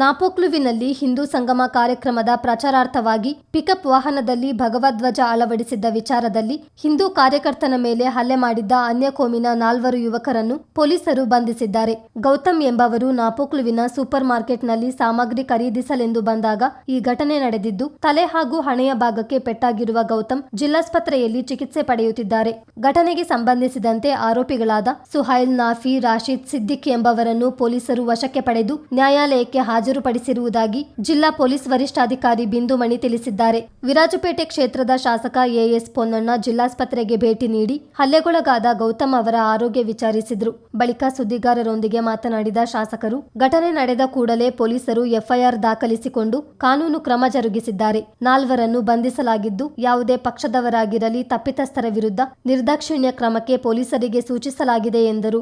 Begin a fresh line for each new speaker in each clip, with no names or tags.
ನಾಪೋಕ್ಲುವಿನಲ್ಲಿ ಹಿಂದೂ ಸಂಗಮ ಕಾರ್ಯಕ್ರಮದ ಪ್ರಚಾರಾರ್ಥವಾಗಿ ಪಿಕಪ್ ವಾಹನದಲ್ಲಿ ಭಗವಧ್ವಜ ಅಳವಡಿಸಿದ್ದ ವಿಚಾರದಲ್ಲಿ ಹಿಂದೂ ಕಾರ್ಯಕರ್ತನ ಮೇಲೆ ಹಲ್ಲೆ ಮಾಡಿದ್ದ ಅನ್ಯ ಕೋಮಿನ 4 ಯುವಕರನ್ನು ಪೊಲೀಸರು ಬಂಧಿಸಿದ್ದಾರೆ. ಗೌತಮ್ ಎಂಬವರು ನಾಪೋಕ್ಲುವಿನ ಸೂಪರ್ ಮಾರ್ಕೆಟ್ನಲ್ಲಿ ಸಾಮಗ್ರಿ ಖರೀದಿಸಲೆಂದು ಬಂದಾಗ ಈ ಘಟನೆ ನಡೆದಿದ್ದು, ತಲೆ ಹಾಗೂ ಹಣೆಯ ಭಾಗಕ್ಕೆ ಪೆಟ್ಟಾಗಿರುವ ಗೌತಮ್ ಜಿಲ್ಲಾಸ್ಪತ್ರೆಯಲ್ಲಿ ಚಿಕಿತ್ಸೆ ಪಡೆಯುತ್ತಿದ್ದಾರೆ. ಘಟನೆಗೆ ಸಂಬಂಧಿಸಿದಂತೆ ಆರೋಪಿಗಳಾದ ಸುಹೈಲ್, ನಾಫಿ, ರಾಶಿದ್, ಸಿದ್ದಿಕ್ ಎಂಬವರನ್ನು ಪೊಲೀಸರು ವಶಕ್ಕೆ ಪಡೆದು ನ್ಯಾಯಾಲಯಕ್ಕೆ ಹಾಜರುಪಡಿಸಿರುವುದಾಗಿ ಜಿಲ್ಲಾ ಪೊಲೀಸ್ ವರಿಷ್ಠಾಧಿಕಾರಿ ಬಿಂದುಮಣಿ ತಿಳಿಸಿದ್ದಾರೆ. ವಿರಾಜಪೇಟೆ ಕ್ಷೇತ್ರದ ಶಾಸಕ ಎಎಸ್ ಪೊನ್ನಣ್ಣ ಜಿಲ್ಲಾಸ್ಪತ್ರೆಗೆ ಭೇಟಿ ನೀಡಿ ಹಲ್ಲೆಗೊಳಗಾದ ಗೌತಮ್ ಅವರ ಆರೋಗ್ಯ ವಿಚಾರಿಸಿದರು. ಬಳಿಕ ಸುದ್ದಿಗಾರರೊಂದಿಗೆ ಮಾತನಾಡಿದ ಶಾಸಕರು, ಘಟನೆ ನಡೆದ ಕೂಡಲೇ ಪೊಲೀಸರು ಎಫ್ಐಆರ್ ದಾಖಲಿಸಿಕೊಂಡು ಕಾನೂನು ಕ್ರಮ ಜರುಗಿಸಿದ್ದಾರೆ. 4 ಬಂಧಿಸಲಾಗಿದ್ದು, ಯಾವುದೇ ಪಕ್ಷದವರಾಗಿರಲಿ ತಪ್ಪಿತಸ್ಥರ ವಿರುದ್ಧ ನಿರ್ದಾಕ್ಷಿಣ್ಯ ಕ್ರಮಕ್ಕೆ ಪೊಲೀಸರಿಗೆ ಸೂಚಿಸಲಾಗಿದೆ ಎಂದರು.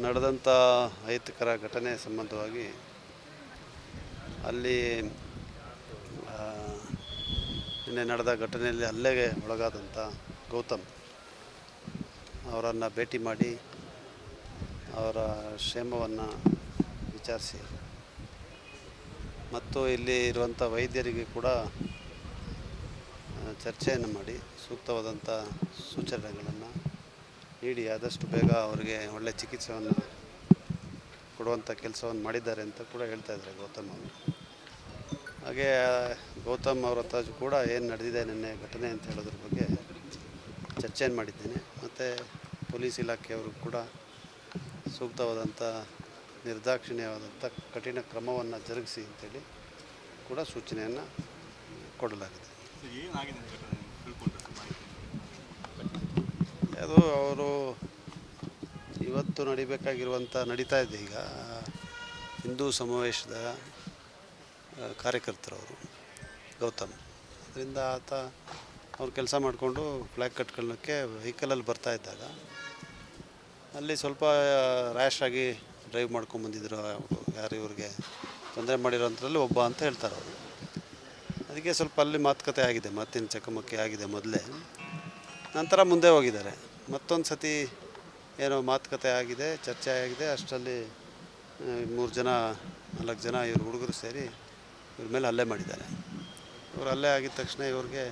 ನಡೆದಂಥ ಅಹಿತಕರ ಘಟನೆ ಸಂಬಂಧವಾಗಿ ಅಲ್ಲಿ ನಿನ್ನೆ ನಡೆದ ಘಟನೆಯಲ್ಲಿ ಹಲ್ಲೆಗೆ ಒಳಗಾದಂಥ ಗೌತಮ್ ಅವರನ್ನು ಭೇಟಿ ಮಾಡಿ ಅವರ ಕ್ಷೇಮವನ್ನು ವಿಚಾರಿಸಿ ಮತ್ತು ಇಲ್ಲಿ ಇರುವಂಥ ವೈದ್ಯರಿಗೆ ಕೂಡ ಚರ್ಚೆಯನ್ನು ಮಾಡಿ ಸೂಕ್ತವಾದಂಥ ಸೂಚನೆಗಳನ್ನು ನೀಡಿ ಆದಷ್ಟು ಬೇಗ ಅವರಿಗೆ ಒಳ್ಳೆಯ ಚಿಕಿತ್ಸೆಯನ್ನು ಕೊಡುವಂಥ ಕೆಲಸವನ್ನು ಮಾಡಿದ್ದಾರೆ ಅಂತ ಕೂಡ ಹೇಳ್ತಾ ಇದ್ದಾರೆ ಗೌತಮ್ ಅವರು. ಹಾಗೆ ಗೌತಮ್ ಅವರ ಹತ್ರ ಕೂಡ ಏನು ನಡೆದಿದೆ ನಿನ್ನೆ ಘಟನೆ ಅಂತ ಹೇಳೋದ್ರ ಬಗ್ಗೆ ಚರ್ಚೆಯನ್ನು ಮಾಡಿದ್ದೇನೆ. ಮತ್ತು ಪೊಲೀಸ್ ಇಲಾಖೆಯವರು ಕೂಡ ಸೂಕ್ತವಾದಂಥ ನಿರ್ದಾಕ್ಷಿಣ್ಯವಾದಂಥ ಕಠಿಣ ಕ್ರಮವನ್ನು ಜರುಗಿಸಿ ಅಂತೇಳಿ ಕೂಡ ಸೂಚನೆಯನ್ನು ಕೊಡಲಾಗಿದೆ. ಅದು ಅವರು ಇವತ್ತು ನಡೀತಾ ಇದೆ ಈಗ ಹಿಂದೂ ಸಮಾವೇಶದ ಕಾರ್ಯಕರ್ತರವರು ಗೌತಮ್. ಅದರಿಂದ ಆತ ಅವ್ರು ಕೆಲಸ ಮಾಡಿಕೊಂಡು ಫ್ಲ್ಯಾಗ್ ಕಟ್ಕೊಳ್ಳೋಕ್ಕೆ ವೆಹಿಕಲಲ್ಲಿ ಬರ್ತಾ ಇದ್ದಾಗ ಅಲ್ಲಿ ಸ್ವಲ್ಪ ರ್ಯಾಶ್ ಆಗಿ ಡ್ರೈವ್ ಮಾಡ್ಕೊಂಬಂದಿದ್ರು. ಯಾರು ಇವ್ರಿಗೆ ತೊಂದರೆ ಮಾಡಿರೋಂಥರಲ್ಲಿ ಒಬ್ಬ ಅಂತ ಹೇಳ್ತಾರೆ ಅವರು. ಅದಕ್ಕೆ ಸ್ವಲ್ಪ ಅಲ್ಲಿ ಮಾತುಕತೆ ಆಗಿದೆ, ಮಾತಿನ ಚಕಮಕಿ ಆಗಿದೆ ಮೊದಲೇ. ನಂತರ ಮುಂದೆ ಹೋಗಿದ್ದಾರೆ. ಮತ್ತೊಂದು ಸತಿ ಏನೋ ಮಾತುಕತೆ ಆಗಿದೆ, ಚರ್ಚೆ ಆಗಿದೆ. ಅಷ್ಟರಲ್ಲಿ 4 ಜನ ಇವ್ರು ಹುಡುಗರು ಸೇರಿ ಇವ್ರ ಮೇಲೆ ಹಲ್ಲೆ ಮಾಡಿದ್ದಾರೆ. ಇವ್ರು ಹಲ್ಲೆ ಆಗಿದ ತಕ್ಷಣ ಇವ್ರಿಗೆ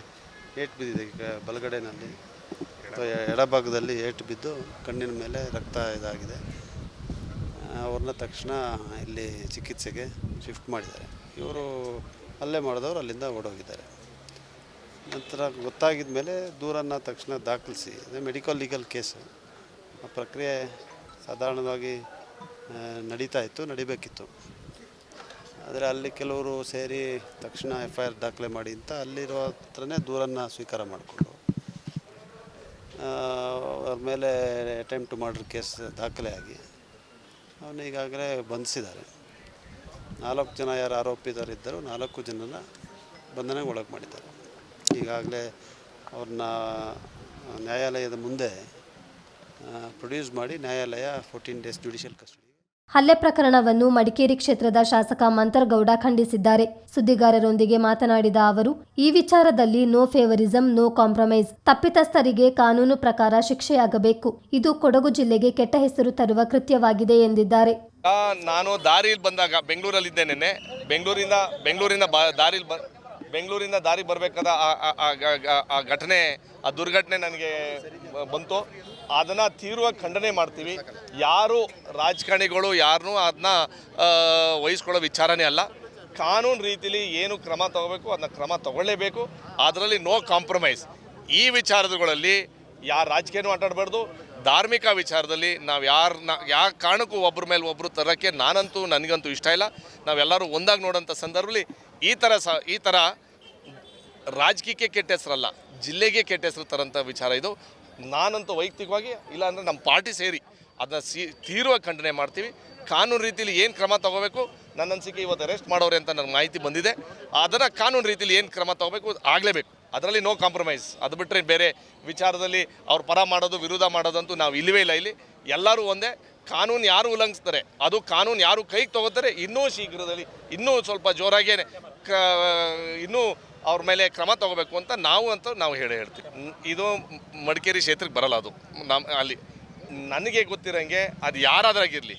ಏಟು ಬಿದ್ದಿದೆ, ಬಲಗಡೆನಲ್ಲಿ ಎಡಭಾಗದಲ್ಲಿ ಏಟು ಬಿದ್ದು ಕಣ್ಣಿನ ಮೇಲೆ ರಕ್ತ ಇದಾಗಿದೆ. ಅವ್ರನ್ನ ತಕ್ಷಣ ಇಲ್ಲಿ ಚಿಕಿತ್ಸೆಗೆ ಶಿಫ್ಟ್ ಮಾಡಿದ್ದಾರೆ. ಇವರು ಹಲ್ಲೆ ಮಾಡಿದವರು ಅಲ್ಲಿಂದ ಓಡೋಗಿದ್ದಾರೆ. ನಂತರ ಗೊತ್ತಾಗಿದ ಮೇಲೆ ದೂರನ್ನು ತಕ್ಷಣ ದಾಖಲಿಸಿ ಮೆಡಿಕಲ್ ಲೀಗಲ್ ಕೇಸು ಆ ಪ್ರಕ್ರಿಯೆ ಸಾಧಾರಣವಾಗಿ ನಡಿಬೇಕಿತ್ತು. ಆದರೆ ಅಲ್ಲಿ ಕೆಲವರು ಸೇರಿ ತಕ್ಷಣ ಎಫ್ಐಆರ್ ದಾಖಲೆ ಮಾಡಿ ಅಂತ ಅಲ್ಲಿರೋ ಹತ್ರನೇ ದೂರನ್ನು ಸ್ವೀಕಾರ ಮಾಡಿಕೊಂಡು ಅವ್ರ ಮೇಲೆ ಅಟೆಂಪ್ಟ್ ಟು ಮರ್ಡರ್ ಕೇಸ್ ದಾಖಲೆ ಆಗಿ ಅವನ್ನ ಈಗಾಗಲೇ ಬಂಧಿಸಿದ್ದಾರೆ. 4 ಜನ ಯಾರು ಆರೋಪಿತರಿದ್ದರು, 4 ಜನನ ಬಂಧನಕ್ಕೆ ಒಳಗೆ ಮಾಡಿದ್ದಾರೆ. ಈಗಾಗಲೇ ಅವ್ರನ್ನ ನ್ಯಾಯಾಲಯದ ಮುಂದೆ ಪ್ರೊಡ್ಯೂಸ್ ಮಾಡಿ ನ್ಯಾಯಾಲಯ 14 ಡೇಸ್ ಜುಡಿಷಿಯಲ್ ಕಸ್ಟಡಿ.
ಹಲ್ಲೆ ಪ್ರಕರಣವನ್ನು ಮಡಿಕೇರಿ ಕ್ಷೇತ್ರದ ಶಾಸಕ ಮಂತರ್ಗೌಡ ಖಂಡಿಸಿದ್ದಾರೆ. ಸುದ್ದಿಗಾರರೊಂದಿಗೆ ಮಾತನಾಡಿದ ಅವರು, ಈ ವಿಚಾರದಲ್ಲಿ ನೋ ಫೇವರಿಸಂ, ನೋ ಕಾಂಪ್ರಮೈಸ್. ತಪ್ಪಿತಸ್ಥರಿಗೆ ಕಾನೂನು ಪ್ರಕಾರ ಶಿಕ್ಷೆಯಾಗಬೇಕು. ಇದು ಕೊಡಗು ಜಿಲ್ಲೆಗೆ ಕೆಟ್ಟ ಹೆಸರು ತರುವ ಕೃತ್ಯವಾಗಿದೆ ಎಂದಿದ್ದಾರೆ.
ನಾನು ದಾರಿಯಲ್ಲಿ ಬಂದಾಗ ಬೆಂಗಳೂರಲ್ಲಿದ್ದೆ. ನಿನ್ನೆ ಬೆಂಗಳೂರಿಂದ ದಾರಿ ಬರಬೇಕಾದ ಆ ಘಟನೆ, ಆ ದುರ್ಘಟನೆ ನನಗೆ ಬಂತು. ಅದನ್ನು ತೀವ್ರವಾಗಿ ಖಂಡನೆ ಮಾಡ್ತೀವಿ. ಯಾರು ರಾಜಕಾರಣಿಗಳು ಯಾರನ್ನೂ ಅದನ್ನ ವಹಿಸ್ಕೊಳ್ಳೋ ವಿಚಾರನೇ ಅಲ್ಲ. ಕಾನೂನು ರೀತಿಯಲ್ಲಿ ಏನು ಕ್ರಮ ತಗೋಬೇಕು ಅದನ್ನ ಕ್ರಮ ತಗೊಳ್ಳೇಬೇಕು. ಅದರಲ್ಲಿ ನೋ ಕಾಂಪ್ರಮೈಸ್. ಈ ವಿಚಾರಗಳಲ್ಲಿ ಯಾರು ರಾಜಕೀಯನೂ ಆಟಾಡಬಾರ್ದು. ಧಾರ್ಮಿಕ ವಿಚಾರದಲ್ಲಿ ನಾವು ಯಾವ ಕಾರಣಕ್ಕೂ ಒಬ್ಬರ ಮೇಲೆ ಒಬ್ಬರು ತರೋಕ್ಕೆ ನನಗಂತೂ ಇಷ್ಟ ಇಲ್ಲ. ನಾವೆಲ್ಲರೂ ಒಂದಾಗಿ ನೋಡೋಂಥ ಸಂದರ್ಭದಲ್ಲಿ ಈ ಥರ ರಾಜಕೀಯಕ್ಕೆ ಕೆಟ್ಟ ಹೆಸರಲ್ಲ, ಜಿಲ್ಲೆಗೆ ಕೆಟ್ಟ ಹೆಸರು ತರೋಂಥ ವಿಚಾರ ಇದು. ನಾನಂತೂ ವೈಯಕ್ತಿಕವಾಗಿ ಇಲ್ಲಾಂದರೆ ನಮ್ಮ ಪಾರ್ಟಿ ಸೇರಿ ಅದನ್ನ ತೀವ್ರವಾಗಿ ಖಂಡನೆ ಮಾಡ್ತೀವಿ. ಕಾನೂನು ರೀತಿಯಲ್ಲಿ ಏನು ಕ್ರಮ ತಗೋಬೇಕು, ನನ್ನ ಅನಿಸಿಕೆ ಇವತ್ತು ಅರೆಸ್ಟ್ ಮಾಡೋರೆ ಅಂತ ನನಗೆ ಮಾಹಿತಿ ಬಂದಿದೆ. ಅದನ್ನು ಕಾನೂನು ರೀತಿಯಲ್ಲಿ ಏನು ಕ್ರಮ ತಗೋಬೇಕು ಆಗಲೇಬೇಕು. ಅದರಲ್ಲಿ ನೋ ಕಾಂಪ್ರಮೈಸ್. ಅದು ಬಿಟ್ಟರೆ ಬೇರೆ ವಿಚಾರದಲ್ಲಿ ಅವ್ರ ಪರ ಮಾಡೋದು ವಿರೋಧ ಮಾಡೋದಂತೂ ನಾವು ಇಲ್ಲವೇ ಇಲ್ಲ. ಇಲ್ಲಿ ಎಲ್ಲರೂ ಒಂದೇ. ಕಾನೂನು ಯಾರು ಉಲ್ಲಂಘಿಸ್ತಾರೆ, ಅದು ಕಾನೂನು ಯಾರು ಕೈಗೆ ತಗೋತಾರೆ, ಇನ್ನೂ ಶೀಘ್ರದಲ್ಲಿ ಇನ್ನೂ ಸ್ವಲ್ಪ ಜೋರಾಗೇ ಇನ್ನೂ ಅವ್ರ ಮೇಲೆ ಕ್ರಮ ತಗೋಬೇಕು ಅಂತ ನಾವು ಹೇಳ್ತೀವಿ. ಇದು ಮಡಿಕೇರಿ ಕ್ಷೇತ್ರಕ್ಕೆ ಬರಲ್ಲ. ಅದು ಅಲ್ಲಿ ನನಗೆ ಗೊತ್ತಿರೋಂಗೆ ಅದು ಯಾರಾದ್ರಾಗಿರಲಿ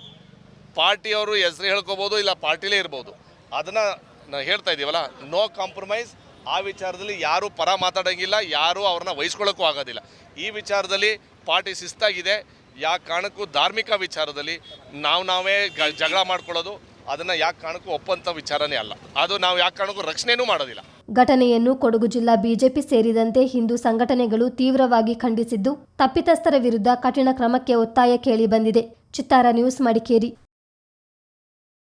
ಪಾರ್ಟಿಯವರು ಹೆಸರು ಹೇಳ್ಕೋಬೋದು, ಇಲ್ಲ ಪಾರ್ಟಿಲೇ ಇರ್ಬೋದು. ಅದನ್ನು ನಾವು ಹೇಳ್ತಾ ಇದ್ದೀವಲ್ಲ, ನೋ ಕಾಂಪ್ರಮೈಸ್. ಆ ವಿಚಾರದಲ್ಲಿ ಯಾರೂ ಪರ ಮಾತಾಡೋಂಗಿಲ್ಲ, ಯಾರೂ ಅವ್ರನ್ನ ವಹಿಸ್ಕೊಳ್ಳೋಕ್ಕೂ ಆಗೋದಿಲ್ಲ. ಈ ವಿಚಾರದಲ್ಲಿ ಪಾರ್ಟಿ ಶಿಸ್ತಾಗಿದೆ. ಯಾವ ಕಾರಣಕ್ಕೂ ಧಾರ್ಮಿಕ ವಿಚಾರದಲ್ಲಿ ನಾವೇ ಜಗಳ ಮಾಡ್ಕೊಳ್ಳೋದು ಅದನ್ನು ಯಾಕೆ ಕಾರಣಕ್ಕೂ ಒಪ್ಪಂಥ ವಿಚಾರನೇ ಅಲ್ಲ. ಅದು ನಾವು ಯಾಕೆ ಕಾರಣಕ್ಕೂ ರಕ್ಷಣೆನೂ ಮಾಡೋದಿಲ್ಲ.
ಘಟನೆಯನ್ನು ಕೊಡಗು ಜಿಲ್ಲಾ ಬಿಜೆಪಿ ಸೇರಿದಂತೆ ಹಿಂದೂ ಸಂಘಟನೆಗಳು ತೀವ್ರವಾಗಿ ಖಂಡಿಸಿದ್ದು, ತಪ್ಪಿತಸ್ಥರ ವಿರುದ್ಧ ಕಠಿಣ ಕ್ರಮಕ್ಕೆ ಒತ್ತಾಯ ಕೇಳಿ ಬಂದಿದೆ. ಚಿತ್ತಾರ ನ್ಯೂಸ್, ಮಡಿಕೇರಿ.